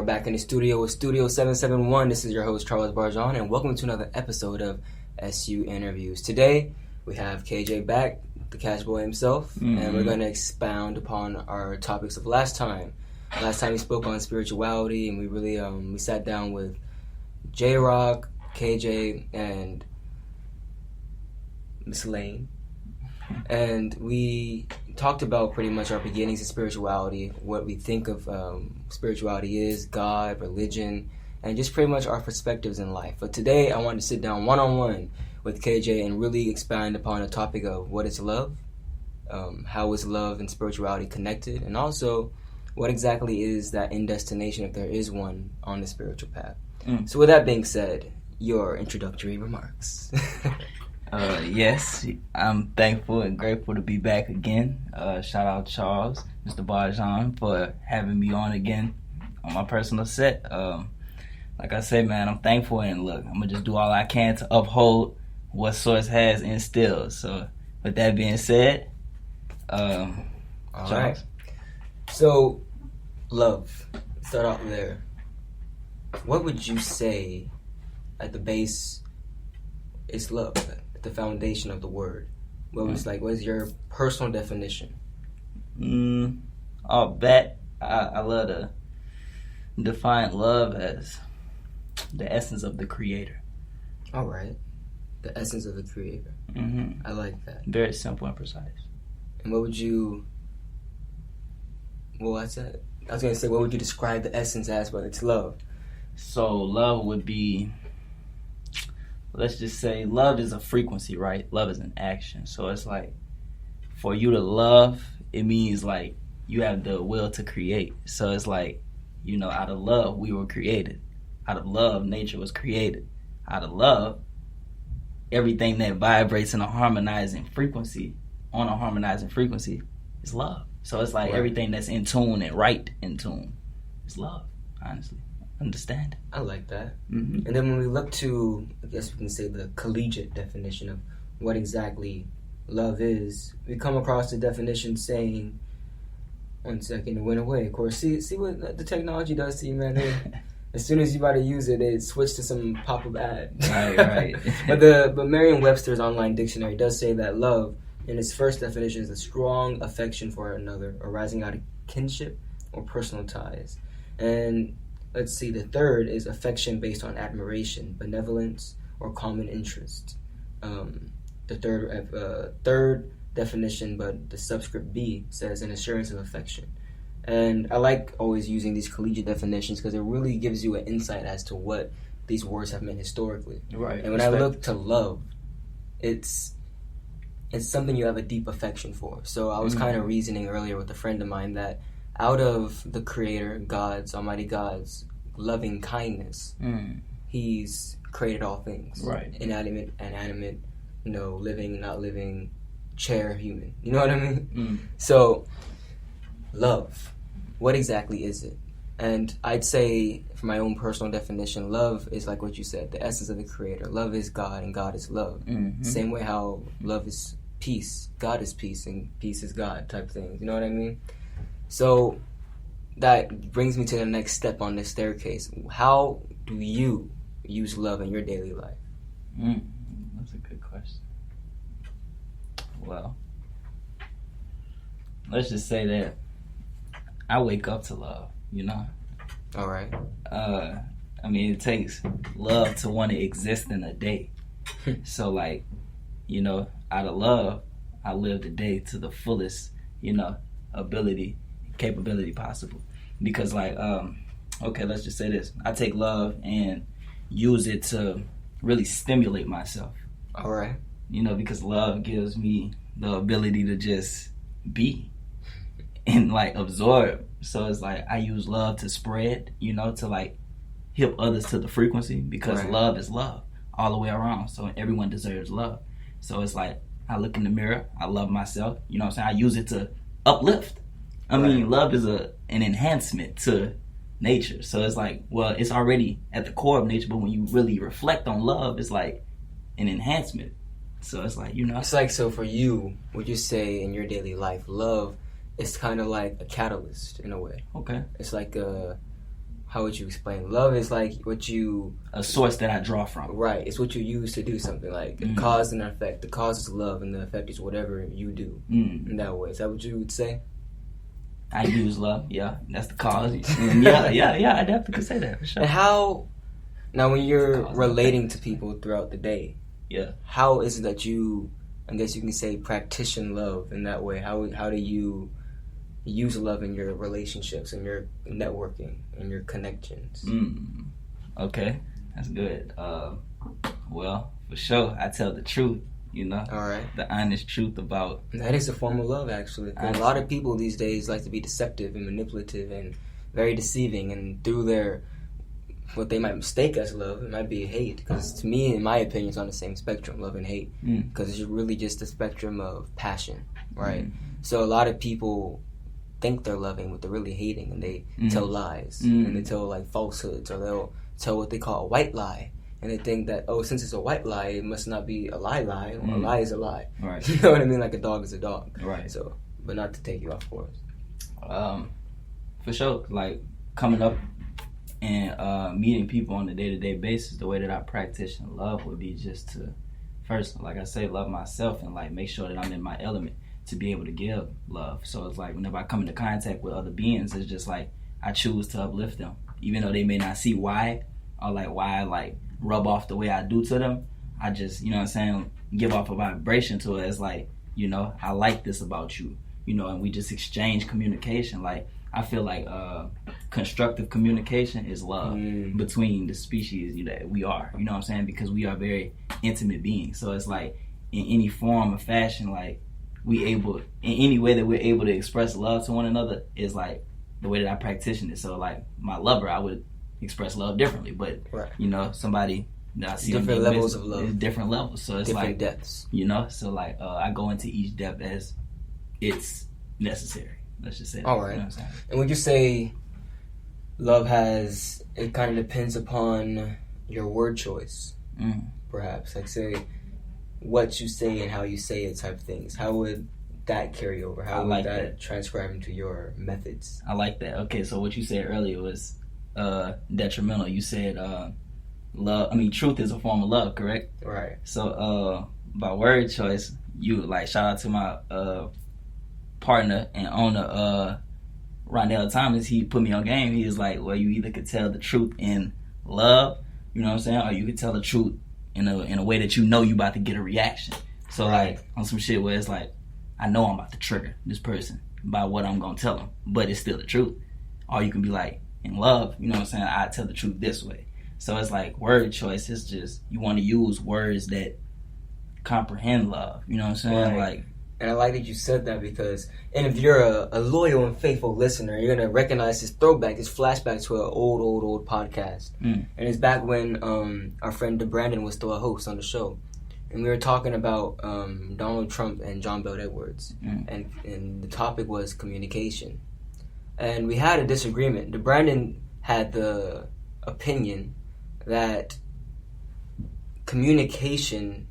back in the studio with Studio 771. This is your host, Charles Barjon, and welcome to another episode of SU Interviews. Today, we have KJ back, the Kash boy himself, and we're going to expound upon our topics of last time. Last time we spoke on spirituality, and we really we sat down with J-Rock, KJ, and Miss Lane. And we talked about pretty much our beginnings of spirituality, what we think of spirituality is, God, religion, and just pretty much our perspectives in life. But today I wanted to sit down one-on-one with KJ and really expand upon the topic of what is love, how is love and spirituality connected, and also what exactly is that end destination, if there is one, on the spiritual path. So with that being said, your introductory remarks. Yes, I'm thankful and grateful to be back again. Shout out Charles, Mr. Barjon, for having me on again on my personal set. Like I said, man, I'm thankful, and look, I'm going to just do all I can to uphold what Source has instilled. So with that being said, all Charles. Right. So, love. Start out there. What would you say at the base is love? The foundation of the word. What is your personal definition? I love to define love as the essence of the Creator. All right, the essence of the Creator. I like that. Very simple and precise. And what would you? Well, I was gonna say, what would you describe the essence as? But it's love. So love would be, let's just say, love is a frequency, right? Love is an action. So it's like, for you to love, it means like you have the will to create. So it's like, out of love, we were created. Out of love, nature was created. Out of love, everything that vibrates in a harmonizing frequency, is love. So it's like everything that's in tune and right in tune is love, honestly. Understand? I like that. And then when we look to, I guess we can say, the collegiate definition of what exactly love is, we come across the definition saying, one second, it went away. Of course, see what the technology does to you, man. As soon as you about to use it, it switched to some pop-up ad. Right. But Merriam-Webster's online dictionary does say that love, in its first definition, is a strong affection for another, arising out of kinship or personal ties. And let's see, the third is affection based on admiration, benevolence, or common interest. The third definition, but the subscript B, says an assurance of affection. And I like always using these collegiate definitions because it really gives you an insight as to what these words have meant historically. Right. And when I look to love, it's something you have a deep affection for. So I was kind of reasoning earlier with a friend of mine that out of the Creator, Almighty God's loving kindness, He's created all things. Right. Inanimate, animate, living, not living, chair, human. You know what I mean? So, love. What exactly is it? And I'd say, for my own personal definition, love is like what you said, the essence of the Creator. Love is God, and God is love. Same way how love is peace, God is peace, and peace is God type things. You know what I mean? So that brings me to the next step on this staircase. How do you use love in your daily life? That's a good question. Well, let's just say that I wake up to love, All right. It takes love to want to exist in a day. So, out of love, I live the day to the fullest, ability, capability possible. Because let's just say this. I take love and use it to really stimulate myself. All right. Because love gives me the ability to just be and absorb. So it's like I use love to spread, to help others to the frequency, because love is love all the way around. So everyone deserves love. So it's like I look in the mirror, I love myself, I use it to uplift. Love is an enhancement to nature. So it's like, it's already at the core of nature, but when you really reflect on love, it's like an enhancement. So it's like, It's like, so for you, would you say in your daily life, love is kind of like a catalyst in a way? Okay. It's like a how would you explain? Love is like what you... A source that I draw from. Right. It's what you use to do something. Like the cause and effect. The cause is love and the effect is whatever you do in that way. Is that what you would say? I use love. Yeah. That's the cause. Yeah. I definitely could say that for sure. And how... Now, when you're relating to people throughout the day, how is it that you, I guess you can say, practice love in that way? How do you use love in your relationships and your networking and your connections? Okay, that's good. Well, for sure, I tell the truth, you know? All right. The honest truth about... That is a form of love, actually. A lot of people these days like to be deceptive and manipulative and very deceiving, and through their... what they might mistake as love, it might be hate. Because to me, in my opinion, it's on the same spectrum, love and hate. Because it's really just a spectrum of passion, right? So a lot of people think they're loving, but they're really hating, and they tell lies, and they tell like falsehoods, or they'll tell what they call a white lie, and they think that, oh, since it's a white lie, it must not be a lie, or a lie is a lie. Right. You know what I mean? Like a dog is a dog. Right. So, but not to take you off course. For sure, like coming up and meeting people on a day-to-day basis, the way that I practice love would be just to first, like I say, love myself and like make sure that I'm in my element to be able to give love. So it's like whenever I come into contact with other beings, it's just like I choose to uplift them, even though they may not see why, or like why I like rub off the way I do to them. I just, you know what I'm saying, give off a vibration to it. It's like, you know, I like this about you, you know, and we just exchange communication. Like I feel like constructive communication is love between the species that we are, you know what I'm saying, because we are very intimate beings. So it's like in any form or fashion, like in any way that we're able to express love to one another is like the way that I practice it. So like my lover, I would express love differently, but you know, somebody that I see different levels of love, is different levels. So it's different like depths, you know. So like I go into each depth as it's necessary. Let's just say that. All right. You know what I'm saying? And would you say love it kind of depends upon your word choice, perhaps? Like say what you say and how you say it type things. How would that carry over? How would that transcribe into your methods? I like that. Okay, so what you said earlier was detrimental. You said truth is a form of love, correct? Right. So by word choice, you like shout out to my partner and owner Rondell Thomas. He put me on game. He was like, well, you either could tell the truth in love, you know what I'm saying, or you could tell the truth in a way that you know you about to get a reaction. So like on some shit where it's like, I know I'm about to trigger this person by what I'm gonna tell them, but it's still the truth. Or you can be like, in love, you know what I'm saying, I tell the truth this way. So it's like word choice. It's just you want to use words that comprehend love. You know what I'm saying? Right. And I like that you said that because, and if you're a loyal and faithful listener, you're going to recognize this throwback, this flashback to an old podcast. And it's back when our friend DeBrandon was still a host on the show. And we were talking about Donald Trump and John Bel Edwards. And the topic was communication. And we had a disagreement. DeBrandon had the opinion that communication,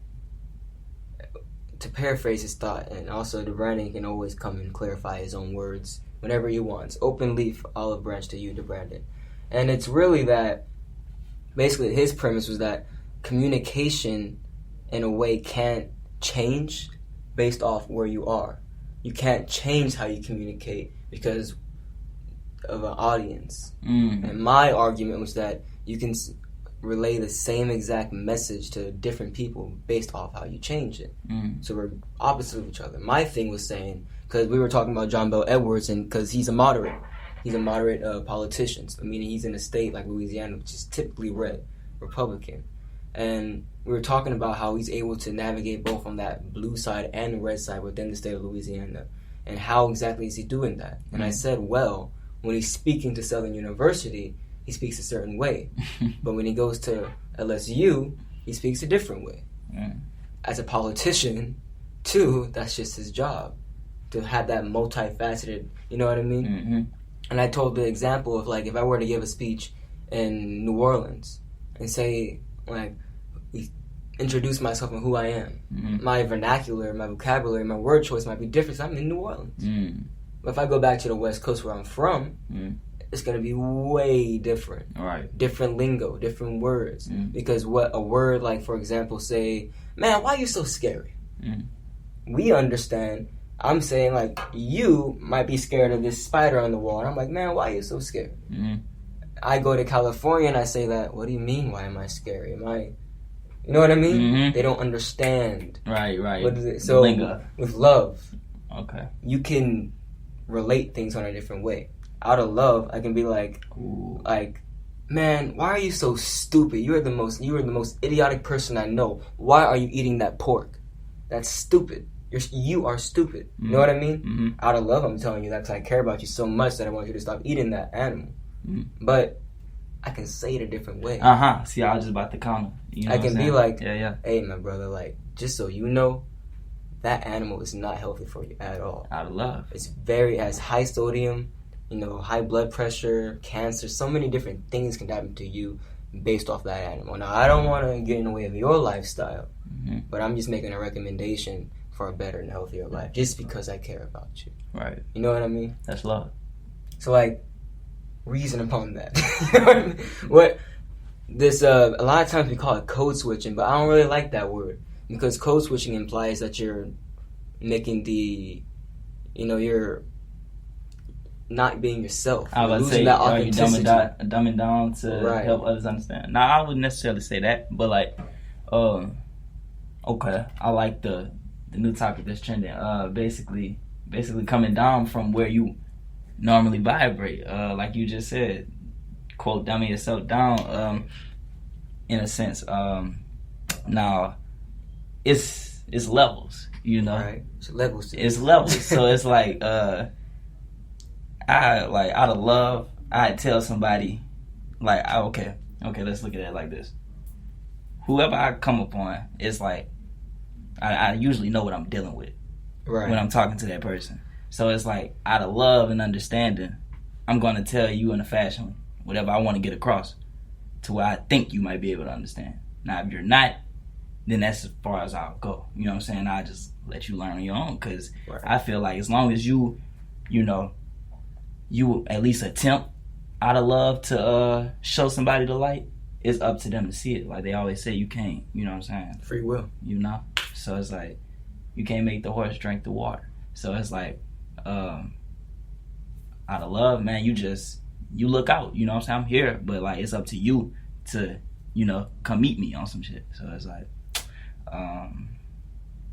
to paraphrase his thought, and also DeBrandon can always come and clarify his own words whenever he wants. Open leaf, olive branch to you, DeBrandon. And it's really that, basically his premise was that communication in a way can't change based off where you are. You can't change how you communicate because of an audience. And my argument was that you can relay the same exact message to different people based off how you change it. So we're opposite of each other. My thing was saying, because we were talking about John Bel Edwards, and because he's a moderate politician, meaning he's in a state like Louisiana, which is typically red, Republican. And we were talking about how he's able to navigate both on that blue side and the red side within the state of Louisiana. And how exactly is he doing that? And I said, well, when he's speaking to Southern University, he speaks a certain way. But when he goes to LSU, he speaks a different way. As a politician, too, that's just his job, to have that multifaceted, you know what I mean? And I told the example of, like, if I were to give a speech in New Orleans and say, like, introduce myself and who I am, my vernacular, my vocabulary, my word choice might be different. So I'm in New Orleans. But if I go back to the West Coast where I'm from, it's going to be way different. Right. Different lingo, different words. Because what a word like, for example, say, man, why are you so scary? We understand. I'm saying, like, you might be scared of this spider on the wall. And I'm like, man, why are you so scared? I go to California and I say that, what do you mean, why am I scary? You know what I mean? They don't understand. Right. What is it? So, with love, okay, you can relate things on a different way. Out of love, I can be like, man, why are you so stupid? You are the most idiotic person I know. Why are you eating that pork? That's stupid. You are stupid. You know what I mean? Out of love, I'm telling you that because I care about you so much that I want you to stop eating that animal. But I can say it a different way. See, I was just about to counter. You know I can be like, yeah. Hey, my brother, like, just so you know, that animal is not healthy for you at all. Out of love. It has high sodium, high blood pressure, cancer. So many different things can happen to you based off that animal. Now, I don't want to get in the way of your lifestyle, but I'm just making a recommendation for a better and healthier life just because I care about you. Right. You know what I mean? That's love. So, like, reason upon that. You know what I mean? A lot of times we call it code switching, but I don't really like that word because code switching implies that you're making you're not being yourself. I was losing that authenticity. You dumbing down to help others understand. Now, I wouldn't necessarily say that, but like, okay, I like the new topic that's trending. Basically coming down from where you normally vibrate. Like you just said, quote, dumbing yourself down. In a sense, now it's levels. Right. It's levels. It's levels. So it's like, I out of love, I tell somebody, like, okay, let's look at it like this. Whoever I come upon, it's like, I usually know what I'm dealing with when I'm talking to that person. So it's like, out of love and understanding, I'm going to tell you in a fashion, whatever I want to get across, to where I think you might be able to understand. Now, if you're not, then that's as far as I'll go. You know what I'm saying? I'll just let you learn on your own, because I feel like as long as you at least attempt out of love to show somebody the light, it's up to them to see it. Like they always say, you can't, you know what I'm saying? Free will. So it's like, you can't make the horse drink the water. So it's like, out of love, man, you look out, you know what I'm saying? I'm here, but like, it's up to you to, come meet me on some shit. So it's like,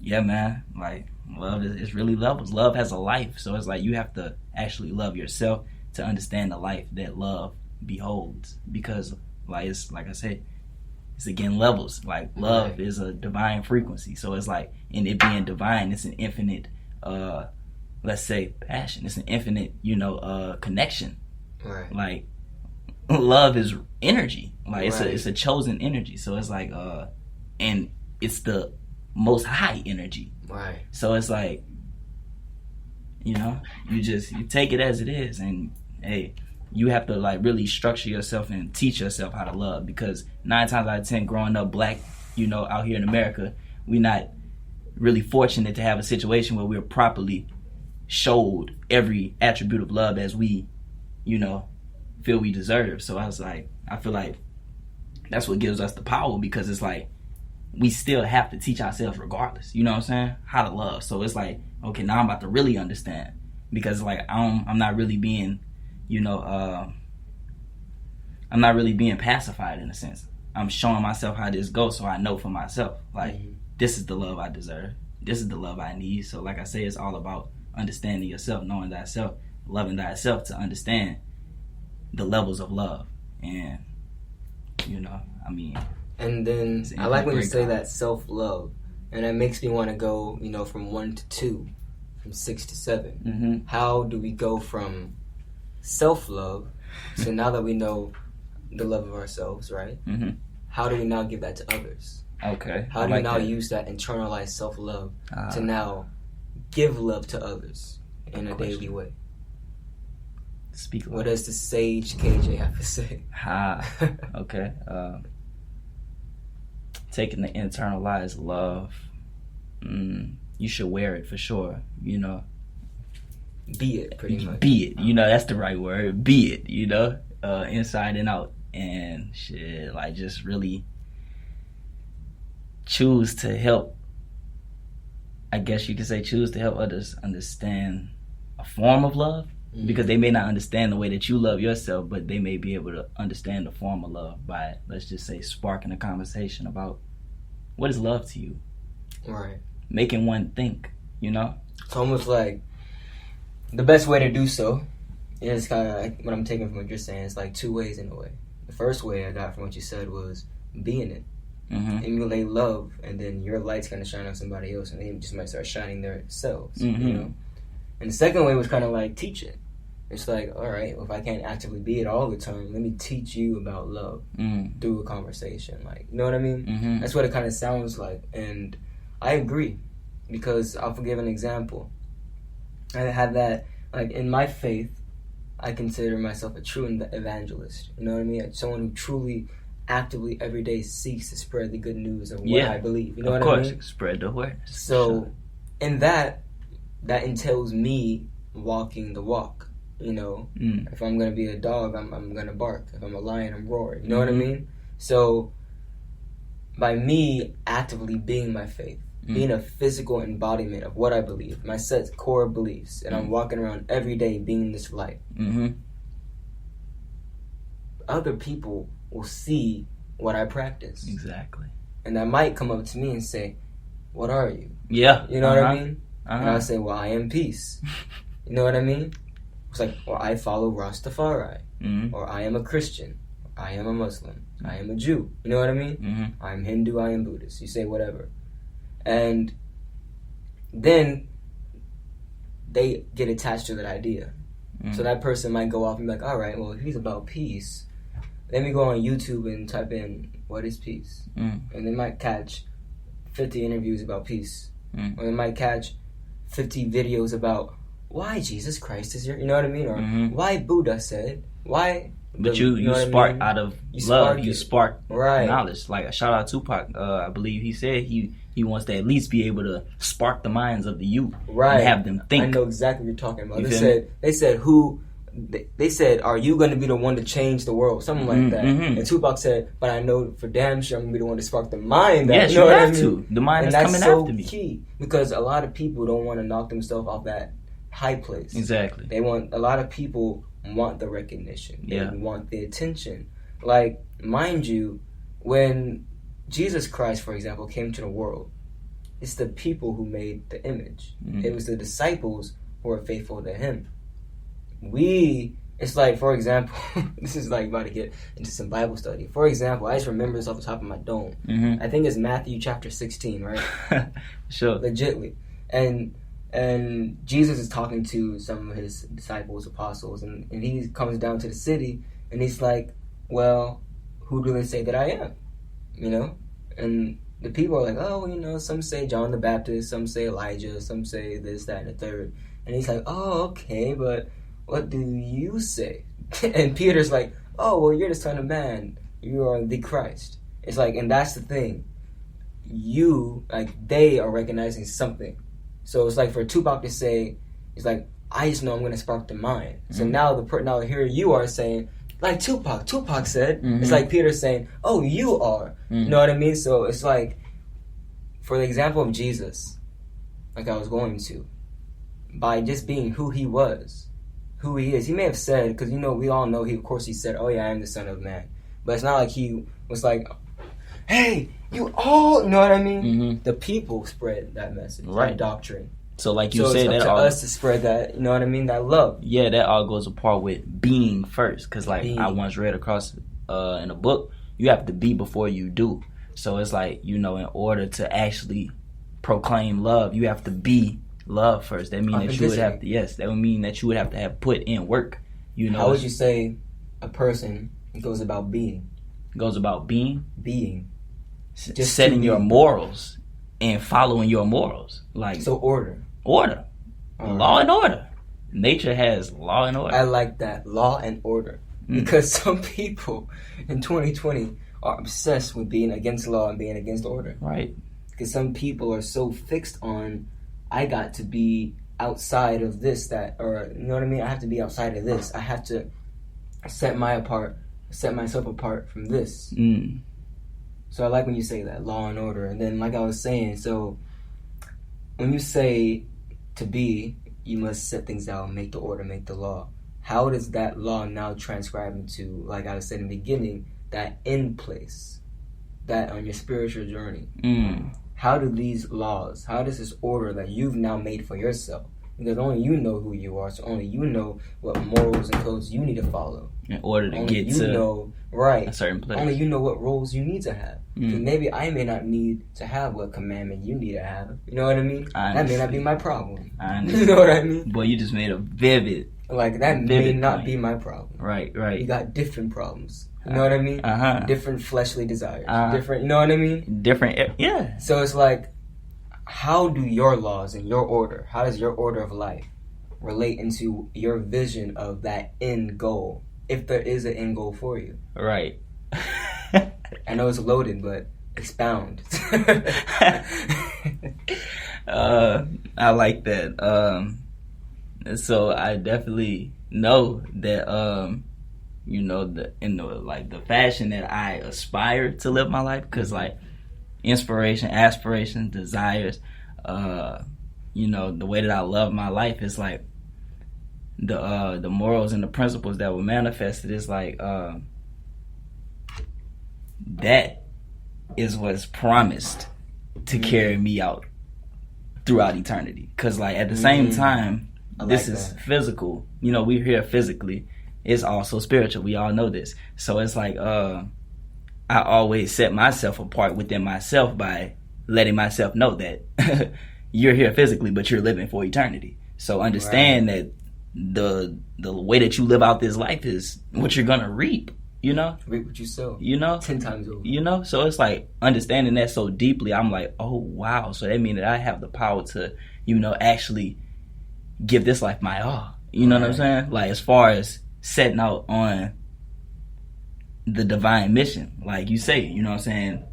yeah, man, like, love is really levels. Love has a life. So it's like, you have to actually love yourself to understand the life that love beholds. Because, like, it's like I said, it's again levels. Like, love is a divine frequency. So it's like, in it being divine, it's an infinite, let's say, passion. It's an infinite, connection. Right. Like, love is energy. Like, it's a chosen energy. So it's like, and it's the most high energy. Right. So it's like, you take it as it is, and hey, you have to like really structure yourself and teach yourself how to love, because 9 times out of 10 growing up black, out here in America, we're not really fortunate to have a situation where we're properly showed every attribute of love as we, feel we deserve. So I feel like that's what gives us the power, because it's like, we still have to teach ourselves regardless, you know what I'm saying, how to love. So it's like, okay, now I'm about to really understand, because like I'm not really being, I'm not really being pacified in a sense. I'm showing myself how this goes, so I know for myself, like, this is the love I deserve. This is the love I need. So like I say, it's all about understanding yourself, knowing thyself, loving thyself to understand the levels of love. And, and then I like when you say that self-love, and it makes me want to go, from 1 to 2, from 6 to 7. How do we go from self-love, so now that we know the love of ourselves, right? How do we now give that to others? Okay. How do we now use that internalized self-love to now give love to others in a daily way? Speak love. What does the sage KJ have to say? Okay. Taking the internalized love, you should wear it for sure. be it, pretty much. Be it, that's the right word. Be it, inside and out. And shit, like, just really choose to help, I guess you could say, choose to help others understand a form of love, because they may not understand the way that you love yourself, but they may be able to understand the form of love by, let's just say, sparking a conversation about what is love to you. Right. Making one think, It's almost like the best way to do so is kind of like what I'm taking from what you're saying. It's like two ways in a way. The first way I got from what you said was being it. Emulate love, and then your light's going to shine on somebody else, and they just might start shining themselves, And the second way was kind of like teach it. It's like, all right, well, if I can't actively be it all the time, let me teach you about love through a conversation. Like, you know what I mean? That's what it kind of sounds like. And I agree, because I'll give an example. I had that, like, in my faith, I consider myself a true evangelist. You know what I mean? Someone who truly, actively, every day seeks to spread the good news of what I believe. You know what I mean? Of course, spread the awareness. So, in that entails me walking the walk. If I'm gonna be a dog, I'm gonna bark. If I'm a lion, I'm roaring. You know what I mean? So, by me actively being my faith, being a physical embodiment of what I believe, my set core beliefs, and I'm walking around every day being this light, other people will see what I practice. Exactly. And that might come up to me and say, "What are you?" Yeah. You know what I mean? And I'll say, "Well, I am peace." You know what I mean? It's like, well, I follow Rastafari, or I am a Christian, I am a Muslim, I am a Jew. You know what I mean? I'm Hindu, I am Buddhist. You say whatever. And then they get attached to that idea. So that person might go off and be like, all right, well, if he's about peace, let me go on YouTube and type in, what is peace? And they might catch 50 interviews about peace. Or they might catch 50 videos about why Jesus Christ is here, you know what I mean? Or why Buddha said, why... But you spark out of love, you spark knowledge. Like, a shout out to Tupac, I believe he said he wants to at least be able to spark the minds of the youth. Right. And have them think. I know exactly what you're talking about. They said, are you going to be the one to change the world? Something like that. And Tupac said, but I know for damn sure I'm going to be the one to spark the mind. Yes, you have to. The mind is coming after me. That's so key. Because a lot of people don't want to knock themselves off that high place. Exactly. A lot of people want the recognition. They want the attention. Like, mind you, when Jesus Christ, for example, came to the world, it's the people who made the image. It was the disciples who were faithful to him. It's like, for example, this is like about to get into some Bible study. For example, I just remember this off the top of my dome. I think it's Matthew chapter 16, right? Sure. Legitly. And Jesus is talking to some of his disciples, apostles, and he comes down to the city, and he's like, well, who do they say that I am? And the people are like, oh, some say John the Baptist, some say Elijah, some say this, that, and the third. And he's like, oh, okay, but what do you say? And Peter's like, oh, well, you're the Son of Man. You are the Christ. It's like, and that's the thing. They are recognizing something. So it's like for Tupac to say, it's like, I just know I'm going to spark the mind. So now here you are saying, like Tupac said, it's like Peter saying, oh, you are. You know what I mean? So it's like, for the example of Jesus, like I was going to, by just being who he was, who he is. He may have said, because we all know he said, oh yeah, I am the Son of Man. But it's not like he was like, hey, you all, you know what I mean? The people spread that message, that doctrine. So like you said, it's up to us to spread that, you know what I mean, that love. Yeah, that all goes apart with being first. Because I once read across in a book, you have to be before you do. So it's like, in order to actually proclaim love, you have to be love first. That means that you would have to, that would mean that you would have to have put in work. How would you say a person goes about being? Goes about being? Being. Just setting your morals and following your morals. So order. Order. Law and order. Nature has law and order. I like that. Law and order. Because some people in 2020 are obsessed with being against law and being against order. Right. Because some people are so fixed on, I got to be outside of this, that, or you know what I mean? I have to be outside of this. I have to set myself apart from this. So I like when you say that, law and order. And then like I was saying, so when you say to be, you must set things out, make the order, make the law. How does that law now transcribe into, like I was saying in the beginning, that end place, that on your spiritual journey? How do these laws, how does this order that you've now made for yourself, because only you know who you are, so only you know what morals and codes you need to follow in order to only get to a certain place. Only you know what roles you need to have. So maybe I may not need to have what commandment you need to have. You know what I mean? That may not be my problem. You know what I mean? Boy, you just made a vivid. Like, that may not be my problem. Right. You got different problems. You know what I mean? Different fleshly desires. Different, you know what I mean? Different, yeah. So it's like, how do your laws and your order, how does your order of life relate into your vision of that end goal, if there is an end goal for you? Right. I know it's loaded, but expound. I like that. So I definitely know that the fashion that I aspire to live my life, because like inspiration, aspiration, desires, the way that I love my life is like the morals and the principles that were manifested is like that is what's promised to carry me out throughout eternity. Because like at the same time, this is physical. We're here physically. It's also spiritual. We all know this. So it's like I always set myself apart within myself by letting myself know that you're here physically, but you're living for eternity. So understand that the way that you live out this life is what you're gonna reap. Reap what you sow. 10 times over. So it's like understanding that so deeply. I'm like, oh wow. So that means that I have the power to, actually give this life my all. You know what I'm saying? Like as far as setting out on the divine mission, like you say, you know what I'm saying?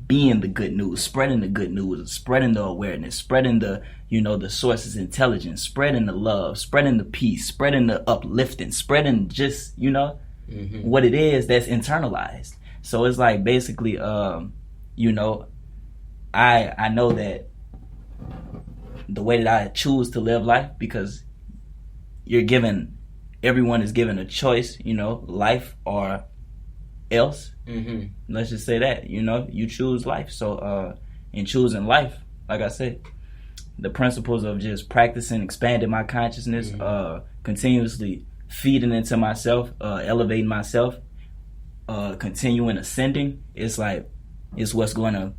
Being the good news, spreading the good news, spreading the awareness, spreading the, the source's intelligence, spreading the love, spreading the peace, spreading the uplifting, spreading just, what it is that's internalized. So it's like basically, I know that the way that I choose to live life, because everyone is given a choice, life or else. Let's just say that, you choose life. So in choosing life, like I said, the principles of just practicing, expanding my consciousness, continuously feeding into myself, elevating myself, continuing ascending, it's what's going to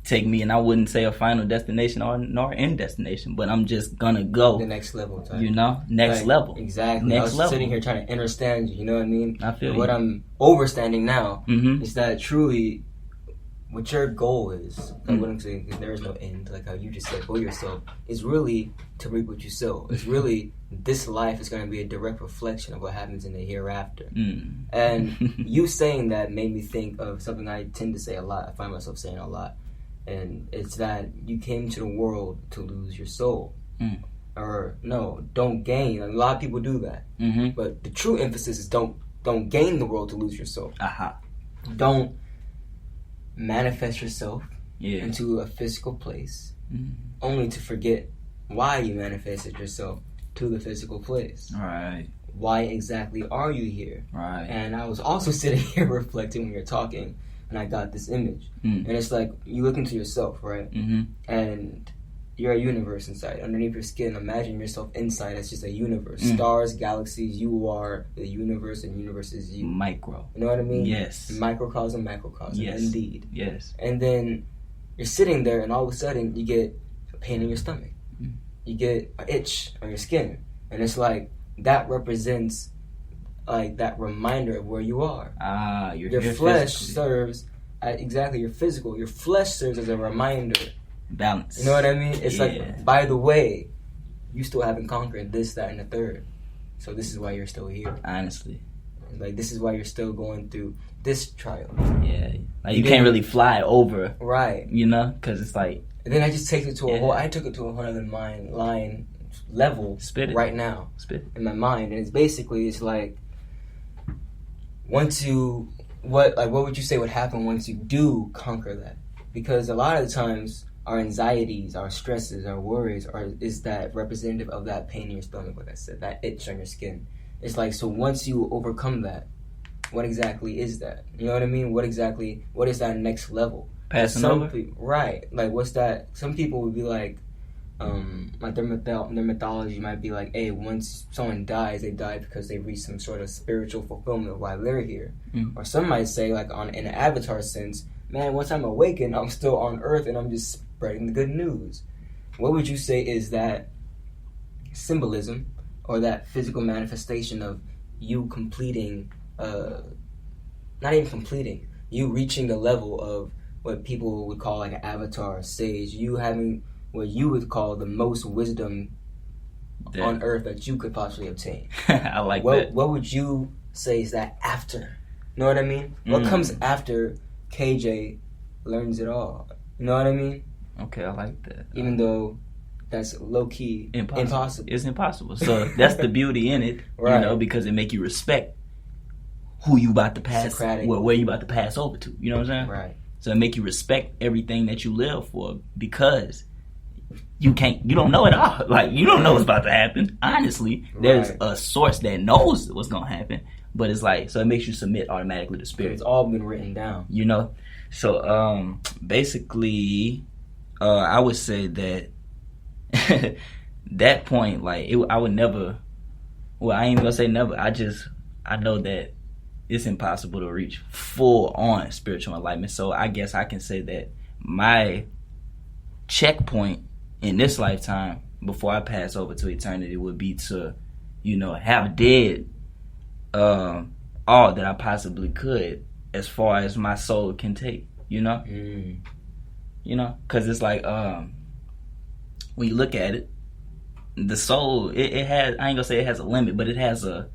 take me, and I wouldn't say a final destination nor end destination, but I'm just gonna go the next level type. Next level. Exactly. Next I was level. Sitting here trying to understand you, you know what I mean? I feel what you. I'm overstanding now is that truly what your goal is, I wouldn't say because there is no end, like how you just said for yourself, is really to reap what you sow. It's really, this life is going to be a direct reflection of what happens in the hereafter. And you saying that made me think of something I tend to say a lot. I find myself saying a lot. And it's that you came to the world to lose your soul. Or no, don't gain. A lot of people do that. But the true emphasis is don't gain the world to lose your soul. Don't manifest yourself into a physical place only to forget why you manifested yourself to the physical place. Right. Why exactly are you here? Right. And I was also sitting here reflecting when you're talking, and I got this image. And it's like, you look into yourself, right? And you're a universe inside. Underneath your skin, imagine yourself inside as just a universe. Stars, galaxies, you are the universe, and universe is you. Micro. You know what I mean? Yes. Microcosm, macrocosm. Yes. Indeed. Yes. And then you're sitting there, and all of a sudden, you get a pain in your stomach. You get an itch on your skin. And it's like, that represents like that reminder of where you are. Your flesh physically. serves exactly your physical. Your flesh serves as a reminder. Balance. You know what I mean? It's like, by the way, you still haven't conquered this, that, and the third. So this is why you're still here. Honestly. Like, this is why you're still going through this trial. Yeah. Like, you can't really fly over. Right. Because it's like, And then I just take it to a whole. I took it to a whole other line level right now in my mind, and it's like once you what would you say would happen once you do conquer that? Because a lot of the times our anxieties, our stresses, our worries is that representative of that pain in your stomach, like I said, that itch on your skin. It's like, so once you overcome that, what exactly is that? You know what I mean? What is that next level? Passing over? Right. Like, what's that? Some people would be like their mythology might be like, hey, once someone dies, they die because they reach some sort of spiritual fulfillment while they're here. Or some might say, like, in an avatar sense, man, once I'm awakened, I'm still on Earth and I'm just spreading the good news. What would you say is that symbolism or that physical manifestation of you completing, not even completing, you reaching the level of what people would call like an avatar, a sage, you having what you would call the most wisdom on Earth that you could possibly obtain? I like that. What would you say is that after? You know what I mean? What comes after KJ learns it all? You know what I mean? Okay, I like that. Even though that's low-key impossible. It's impossible. So that's the beauty in it, right. You know, because it make you respect who you about to pass, where you about to pass over to. You know what I'm saying? Right. So it make you respect everything that you live for, because you don't know it all. Like, you don't know what's about to happen. Honestly, there's a source that knows what's gonna happen, but it's like, so it makes you submit automatically to spirit. It's all been written down. You know? So basically, I would say that that point, like, I would never, well, I ain't even gonna say never, I know that it's impossible to reach full on spiritual enlightenment. So I guess I can say that my checkpoint in this lifetime before I pass over to eternity would be to, you know, have did all that I possibly could as far as my soul can take, you know? You know, because it's like, when you look at it, the soul, it has, I ain't gonna say it has a limit, but it has an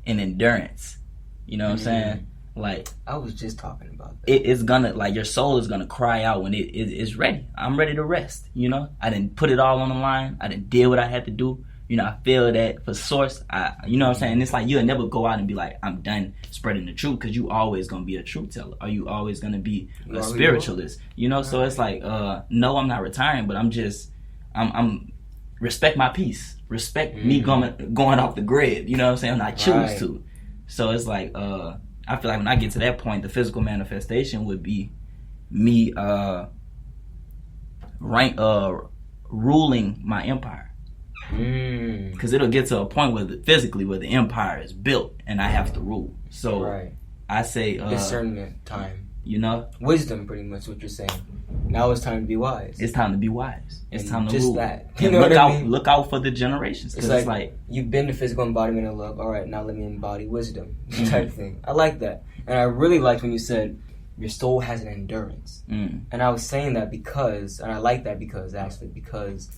endurance. You know what I'm saying? Like, I was just talking about that. It's gonna, like, your soul is gonna cry out when it's ready. I'm ready to rest, you know? I didn't put it all on the line. I didn't do what I had to do. You know, I feel that for source, you know what I'm saying? And it's like, you'll never go out and be like, I'm done spreading the truth, because you always gonna be a truth teller. Or you always gonna be a spiritualist. You know, so it's like, no, I'm not retiring, but I'm respect my peace. Respect me going off the grid. You know what I'm saying? When I choose to. So it's like, I feel like when I get to that point, the physical manifestation would be me ruling my empire. Because it'll get to a point where the empire is built and I have to rule. So I say discernment time. You know, wisdom, pretty much what you're saying. Now it's time to be wise. It's time to be wise. It's time to just rule. That. You know, look out for the generations. It's like you've been the physical embodiment of love. All right, now let me embody wisdom, type of thing. I like that, and I really liked when you said your soul has an endurance. And I was saying that because I like that because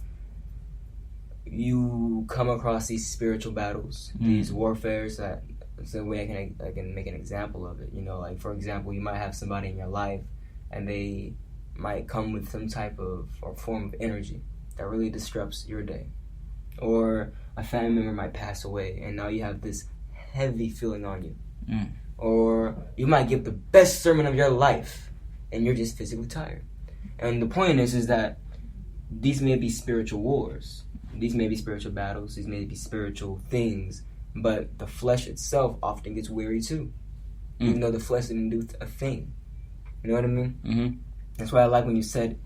you come across these spiritual battles, these warfares that. It's the way I can make an example of it. You know, like, for example, you might have somebody in your life and they might come with some type of or form of energy that really disrupts your day. Or a family member might pass away and now you have this heavy feeling on you. Or you might give the best sermon of your life and you're just physically tired. And the point is that these may be spiritual wars. These may be spiritual battles. These may be spiritual things. But the flesh itself often gets weary too. Even though the flesh didn't do a thing. You know what I mean? That's why I like when you said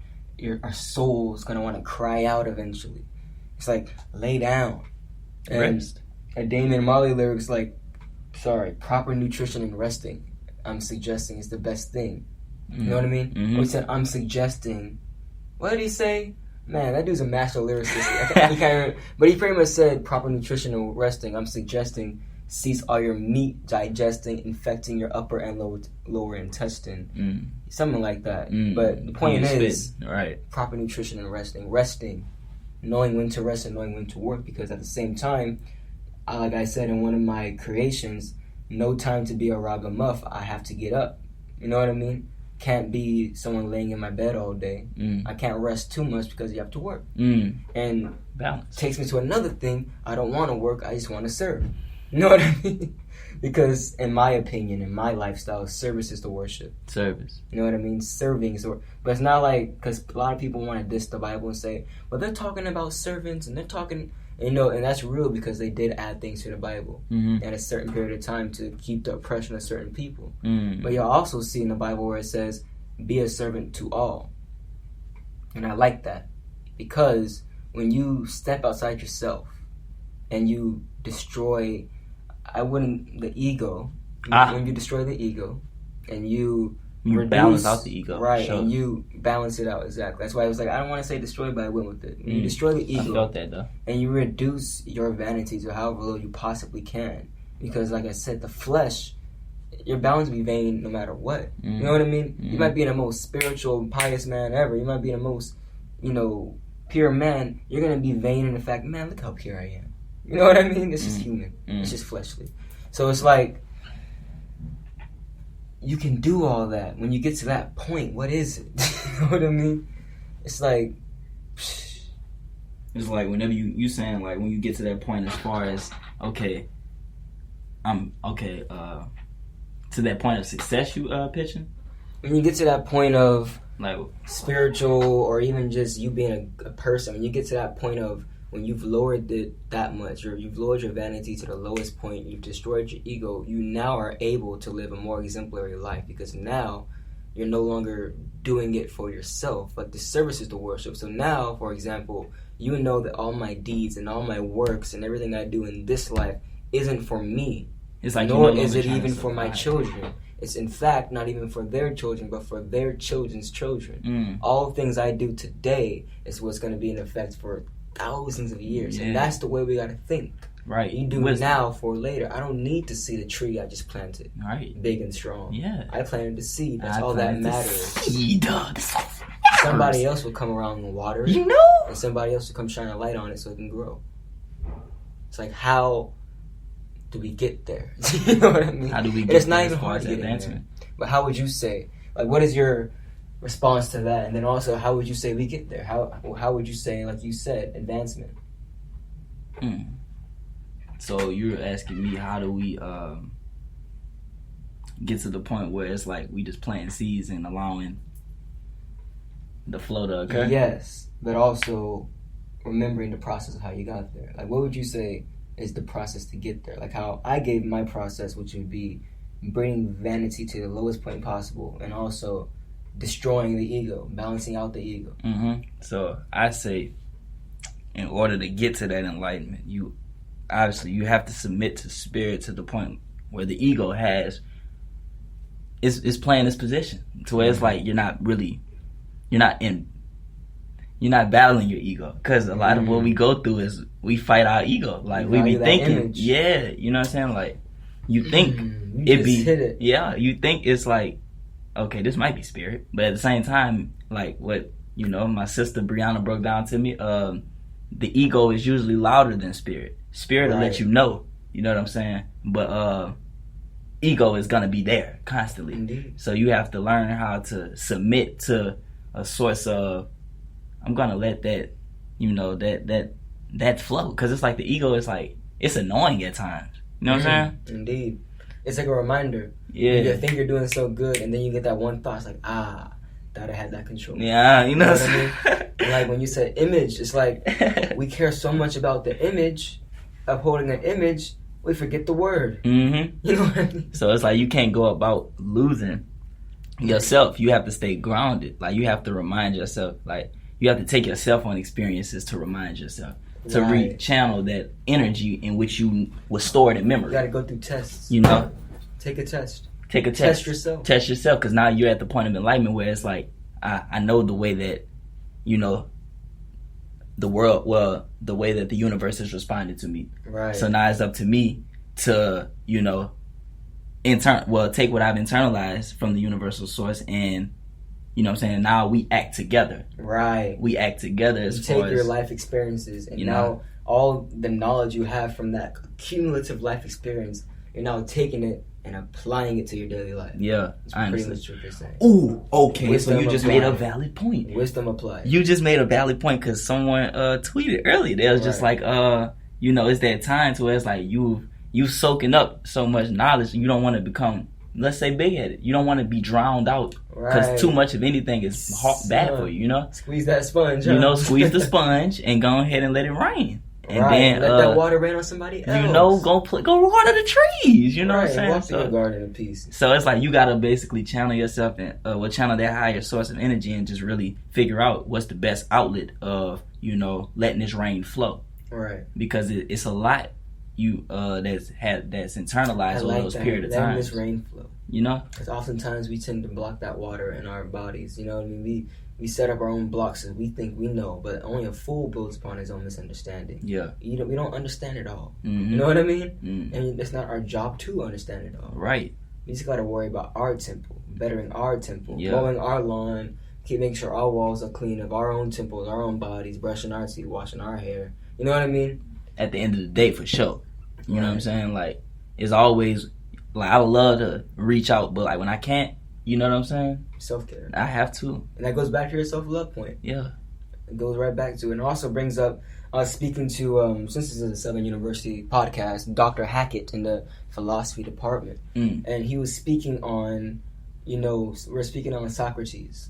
our soul is going to want to cry out eventually. It's like, lay down. Rest. And Damien Marley lyrics like, proper nutrition and resting, I'm suggesting is the best thing. You know what I mean? He said, I'm suggesting, what did he say? Man, that dude's a master lyricist. I can't remember. But he pretty much said proper nutrition and resting. I'm suggesting cease all your meat digesting, infecting your upper and lower intestine. Something like that. But the point is, proper nutrition and resting. Resting. Knowing when to rest and knowing when to work. Because at the same time, like I said in one of my creations, no time to be a ragamuff. I have to get up. You know what I mean? can't be someone laying in my bed all day. I can't rest too much because you have to work. And balance takes me to another thing. I don't want to work. I just want to serve. You know what I mean? Because in my opinion, in my lifestyle, service is the worship. Service. You know what I mean? Serving is the work. But it's not like, because a lot of people want to diss the Bible and say, well, they're talking about servants and they're talking, you know, and that's real because they did add things to the Bible at a certain period of time to keep the oppression of certain people. But you'll also see in the Bible where it says, be a servant to all. And I like that because when you step outside yourself and you destroy the ego. When you destroy the ego and you balance out the ego. Right, sure. And you balance it out, exactly. That's why I was like, I don't want to say destroy, but I went with it. When you destroy the ego, I felt that, though. And you reduce your vanity to however low you possibly can. Because like I said, the flesh, you're bound to be vain no matter what. You know what I mean? You might be the most spiritual, pious man ever. You might be the most, you know, pure man. You're going to be vain in the fact, man, look how pure I am. You know what I mean? It's just human. It's just fleshly. So it's like, you can do all that. When you get to that point, what is it? You know what I mean? It's like... It's like whenever you saying, like, when you get to that point as far as, to that point of success you pitching? When you get to that point of like spiritual or even just you being a person, when you get to that point of when you've lowered it that much, or you've lowered your vanity to the lowest point, you've destroyed your ego, you now are able to live a more exemplary life because now you're no longer doing it for yourself, but the service is the worship. So now, for example, you know that all my deeds and all my works and everything I do in this life isn't for me. It's like nor is it even for my children. It's in fact not even for their children, but for their children's children. All things I do today is what's going to be in effect for thousands of years. And that's the way we got to think. Right. You do it now for later. I don't need to see the tree I just planted. Right. Big and strong. Yeah. I planted the seed. That's all that matters. Seed. Somebody else will come around and water it. You know? And somebody else will come shine a light on it so it can grow. It's like, how do we get there? You know what I mean? How do we get there? It's there not even hard to get there. But how would you say, like, what is your response to that? And then also, how would you say we get there? How would you say, like you said, advancement? So you're asking me, how do we get to the point where it's like we just planting seeds and allowing the flow to occur? Yes, but also remembering the process of how you got there. Like, what would you say is the process to get there? Like how I gave my process, which would be bringing vanity to the lowest point possible and also destroying the ego, balancing out the ego. So I say, in order to get to that enlightenment, you have to submit to spirit to the point where the ego is playing its position, to where it's like you're not battling your ego, because a lot of what we go through is we fight our ego. Like we be thinking, you know what I'm saying? Like you think you think it's like, okay, this might be spirit, but at the same time, like what my sister Brianna broke down to me, the ego is usually louder than spirit. Spirit will let you know what I'm saying? But ego is gonna be there constantly. Indeed. So you have to learn how to submit to a source of, I'm gonna let that, that flow, because it's like the ego is like, it's annoying at times. You know what I'm saying? Indeed. It's like a reminder. Yeah. You think you're doing so good, and then you get that one thought. It's like, thought I had that control. Yeah, you know what I mean? Like when you said image, it's like we care so much about the image, upholding an image, we forget the word. You know what I mean? So it's like you can't go about losing yourself. You have to stay grounded. Like you have to remind yourself. Like you have to take yourself on experiences to remind yourself. To rechannel that energy in which you was stored in memory. You got to go through tests. Take a test. Test yourself. Test yourself, because now you're at the point of enlightenment where it's like, I know the way that, the world, the way that the universe has responded to me. Right. So now it's up to me to, take what I've internalized from the universal source and, what I'm saying, now we act together. Right. We act together as far as... You take your life experiences and now all the knowledge you have from that cumulative life experience, you're now taking it and applying it to your daily life. Yeah, it's pretty much what you're saying. Ooh, okay. Wisdom so you just applied. made a valid point. Wisdom applied. You just made a valid point because someone tweeted earlier. They was just like, it's that time to where it's like you soaking up so much knowledge, and you don't want to become, let's say, big-headed. You don't want to be drowned out because too much of anything is bad for you. Squeeze that sponge. Huh? Squeeze the sponge and go ahead and let it rain. And then let that water rain on somebody else. Go water the trees. You know what I'm saying? Walk through your garden in peace. So it's like you gotta basically channel yourself and channel that higher source of energy and just really figure out what's the best outlet of letting this rain flow. Right. Because it's a lot that's internalized over those period of time. Letting this rain flow. Because oftentimes we tend to block that water in our bodies. You know what I mean? We set up our own blocks and we think we know, but only a fool builds upon his own misunderstanding. Yeah. We don't understand it all. Mm-hmm. You know what I mean? Mm-hmm. And it's not our job to understand it all. Right. We just got to worry about our temple, bettering our temple, yeah. mowing our lawn, making sure our walls are clean of our own temples, our own bodies, brushing our teeth, washing our hair. You know what I mean? At the end of the day, for sure. You know what I'm saying? Like, it's always, like, I would love to reach out, but, like, when I can't, you know what I'm saying? Self-care. I have to. And that goes back to your self-love point. Yeah. It goes right back to it. And it also brings up, speaking to, since this is a Southern University podcast, Dr. Hackett in the philosophy department. And he was speaking on, we're speaking on Socrates.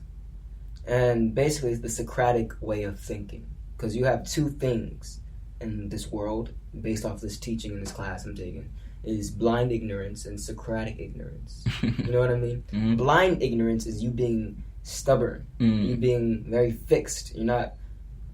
And basically it's the Socratic way of thinking. Because you have two things in this world, based off this teaching in this class I'm taking, is blind ignorance and Socratic ignorance. You know what I mean? Mm-hmm. Blind ignorance is you being stubborn, you being very fixed. You're not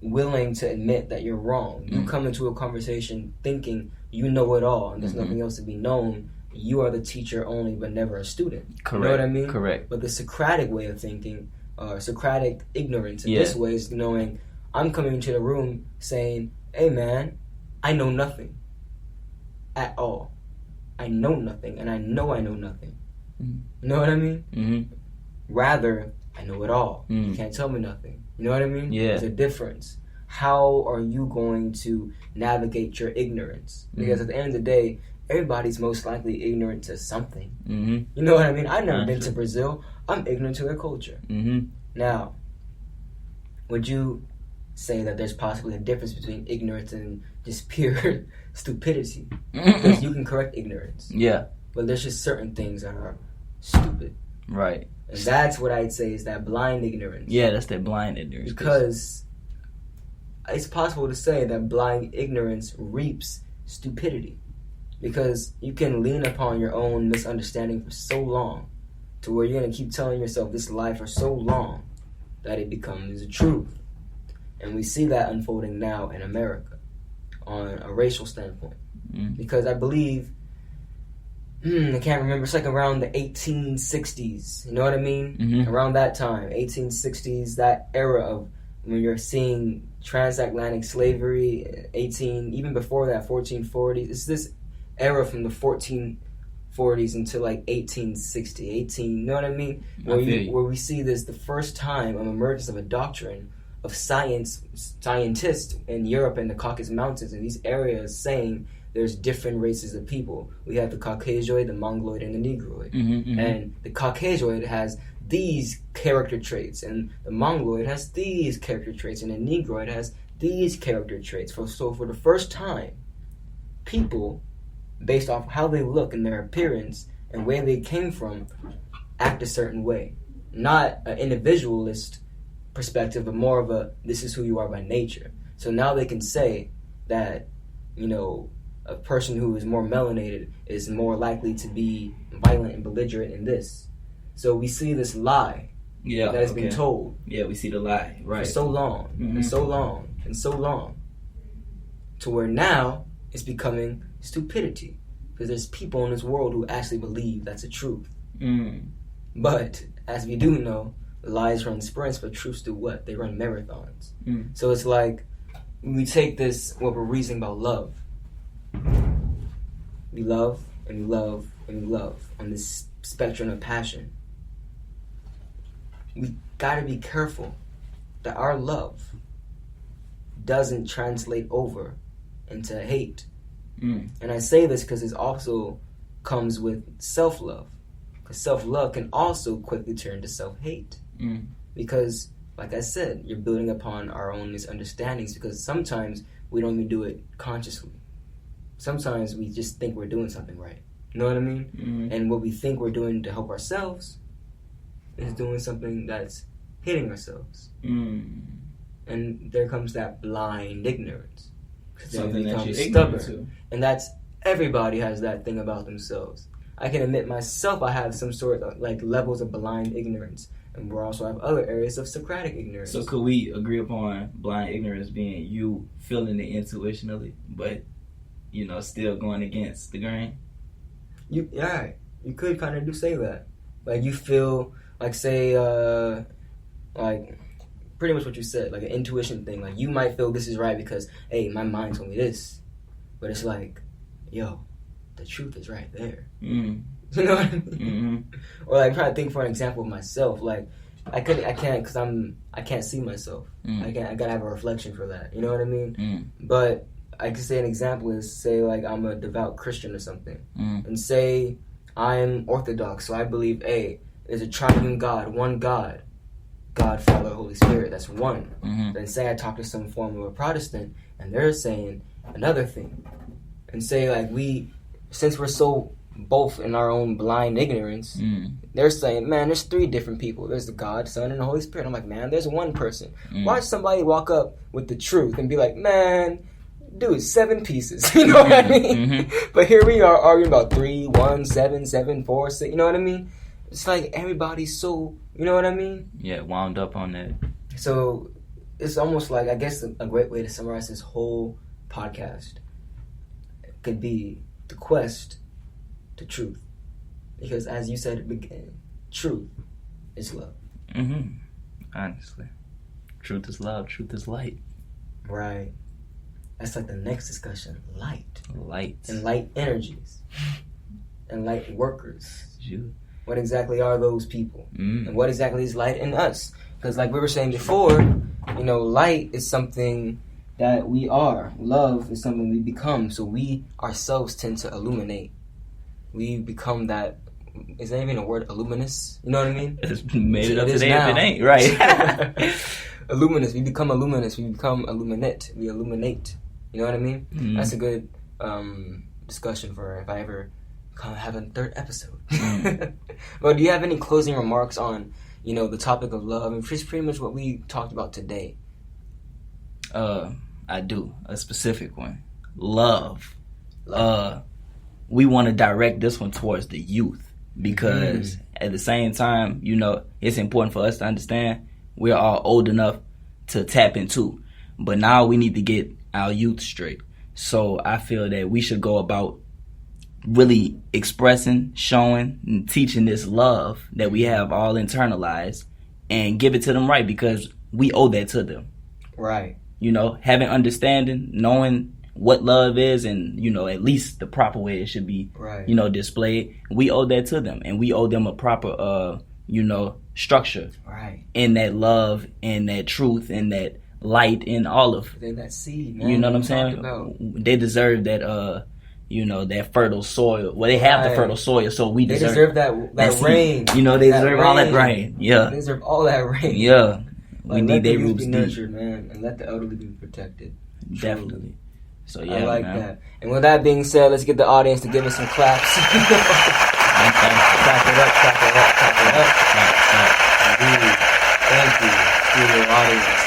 willing to admit that you're wrong. You come into a conversation thinking you know it all and there's nothing else to be known. You are the teacher only, but never a student. Correct. You know what I mean? Correct. But the Socratic way of thinking, Socratic ignorance in this way is knowing, I'm coming into the room saying, hey man, I know nothing at all. I know nothing, and I know nothing. You know what I mean? Mm-hmm. Rather, I know it all. You can't tell me nothing. You know what I mean? Yeah. There's a difference. How are you going to navigate your ignorance? Because at the end of the day, everybody's most likely ignorant to something. You know what I mean? I've never been to Brazil. I'm ignorant to their culture. Now, would you say that there's possibly a difference between ignorance and just pure stupidity? Because you can correct ignorance. Yeah. But there's just certain things that are stupid. Right. And that's what I'd say is that blind ignorance. Yeah, that's that blind ignorance. Because it's possible to say that blind ignorance reaps stupidity. Because you can lean upon your own misunderstanding for so long to where you're going to keep telling yourself this lie for so long that it becomes the truth. And we see that unfolding now in America on a racial standpoint. Because I believe, I can't remember, it's like around the 1860s. You know what I mean? Around that time, 1860s, that era of when you're seeing transatlantic slavery, even before that, 1440s. It's this era from the 1440s until like 1860, you know what I mean? Where we see this, the first time of emergence of a doctrine of scientists in Europe and the Caucasus Mountains and these areas saying there's different races of people. We have the Caucasoid, the Mongoloid, and the Negroid. And the Caucasoid has these character traits, and the Mongoloid has these character traits, and the Negroid has these character traits. So for the first time, people, based off how they look and their appearance and where they came from, act a certain way. Not an individualist perspective, but more of a, this is who you are by nature. So now they can say that, a person who is more melanated is more likely to be violent and belligerent in this. So we see this lie that has been told. Yeah, we see the lie, right. For so long, and so long, and so long. To where now it's becoming stupidity. Because there's people in this world who actually believe that's the truth. But, as we do know, lies run sprints, but truths do what? They run marathons. So it's like, when we take this, what we're reasoning about love. We love, and we love, and we love on this spectrum of passion. We gotta be careful that our love doesn't translate over into hate. And I say this because it's also comes with self-love. Because self-love can also quickly turn to self-hate. Because, like I said, you're building upon our own misunderstandings, because sometimes we don't even do it consciously. Sometimes we just think we're doing something right. You know what I mean? And what we think we're doing to help ourselves is doing something that's hitting ourselves. And there comes that blind ignorance. Something that you're stubborn. To. And that's, everybody has that thing about themselves. I can admit myself, I have some sort of like levels of blind ignorance. And we also have other areas of Socratic ignorance. So could we agree upon blind ignorance being you feeling it intuitionally, but, you know, still going against the grain? You could kind of do say that. Like you feel, like say, like pretty much what you said, like an intuition thing. Like you might feel this is right because, hey, my mind told me this. But it's like, yo, the truth is right there. You know what I mean? Or like try to think for an example of myself. Like I can't because I can't see myself. I gotta have a reflection for that. You know what I mean? But I could say an example is say like I'm a devout Christian or something, and say I'm Orthodox, so I believe there's a triune God, one God, God, Father, Holy Spirit. That's one. Then say I talk to some form of a Protestant, and they're saying another thing, and say like since we're so both in our own blind ignorance, they're saying, man, there's 3 different people. There's the God, Son, and the Holy Spirit. I'm like, man, there's one person. Watch somebody walk up with the truth and be like, man, dude, 7 pieces. You know what I mean? But here we are arguing about 3, 1, 7, 7, 4, 6. You know what I mean? It's like everybody's so, you know what I mean? Yeah, wound up on that. So it's almost like, I guess a great way to summarize this whole podcast could be the quest to truth. Because as you said at the beginning, truth is love. Honestly. Truth is love, truth is light. Right. That's like the next discussion. Light. And light energies. And light workers. You. What exactly are those people? And what exactly is light in us? Because like we were saying before, you know, light is something that we are. Love is something we become. So we ourselves tend to illuminate. We become that. Is that even a word? Illuminous? You know what I mean? It's made it up today if it ain't. Right. Illuminous. We become luminous. We become illuminate. We illuminate. You know what I mean? That's a good discussion for if I ever have a 3rd episode. Well, do you have any closing remarks on, you know, the topic of love and pretty much what we talked about today? I do. A specific one. Love. We want to direct this one towards the youth because at the same time, you know, it's important for us to understand we're all old enough to tap into. But now we need to get our youth straight. So I feel that we should go about really expressing, showing, and teaching this love that we have all internalized and give it to them right because we owe that to them. Right. You know, having understanding, knowing what love is and, you know, at least the proper way it should be, you know, displayed. We owe that to them and we owe them a proper, you know, structure in that love and that truth and that light and all of that seed, man. You know what I'm saying? They deserve that, you know, that fertile soil. Well, they have the fertile soil, so we deserve that rain. You know, they deserve all that rain. Yeah. They deserve all that rain. Yeah. We need their roots be nurtured, man, and let the elderly be protected. Definitely. So yeah, I like that. And with that being said, let's get the audience to give us some claps. Clap it up, clap it up, clap it up. Thank you to your audience.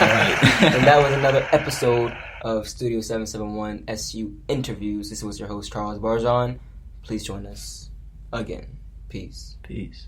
All right. And that was another episode of Studio 771 SU Interviews. This was your host, Charles Barjon. Please join us again. Peace. Peace.